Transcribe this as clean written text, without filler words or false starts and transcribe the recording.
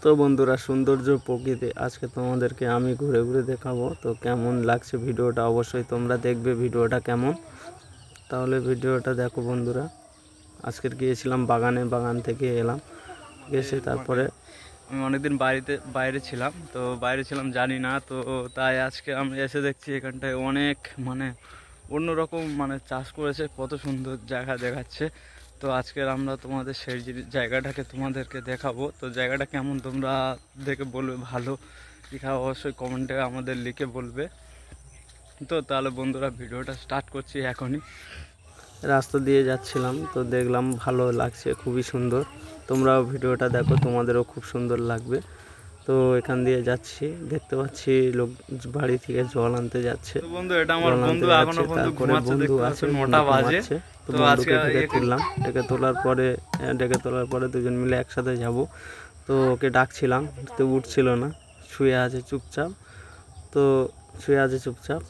তো বন্ধুরা, সৌন্দর্য প্রকৃতি আজকে তোমাদেরকে আমি ঘুরে ঘুরে দেখাবো। তো কেমন লাগছে ভিডিওটা অবশ্যই তোমরা দেখবে ভিডিওটা কেমন। তাহলে ভিডিওটা দেখো বন্ধুরা। আজকের গিয়েছিলাম বাগান থেকে এলাম, এসে তারপরে আমি অনেকদিন বাইরে ছিলাম, তো বাইরে ছিলাম জানি না, তো তাই আজকে আমরা এসে দেখছি এখানটায় অনেক অন্যরকম চাষ করেছে, কত সুন্দর জায়গা দেখাচ্ছে। তো আজকের আমরা তোমাদের সেই জায়গাটাকে তোমাদেরকে দেখাবো। তো জায়গাটা কেমন তোমরা দেখে বলবে, ভালো কি খারাপ অবশ্যই কমেন্টে আমাদের লিখে বলবে। তো তাহলে বন্ধুরা ভিডিওটা স্টার্ট করছি এখনই। রাস্তা দিয়ে যাচ্ছিলাম, তো দেখলাম ভালো লাগছে, খুবই সুন্দর। তোমরাও ভিডিওটা দেখো, তোমাদেরও খুব সুন্দর লাগবে। তো এখান দিয়ে যাচ্ছি, দেখতে পাচ্ছি লোক বাড়ি থেকে জল আনতে যাচ্ছে। তো বন্ধু, এটা আমার বন্ধু এখনো পর্যন্ত ঘুমাচ্ছে, দেখতে পাচ্ছেন 9টা বাজে। তো বন্ধুকে ডেকে তুললাম, ডেকে তোলার পরে দুজন মিলে একসাথে যাব। তো ওকে ডাকছিলাম, তো উঠছিল না, শুয়ে আছে চুপচাপ।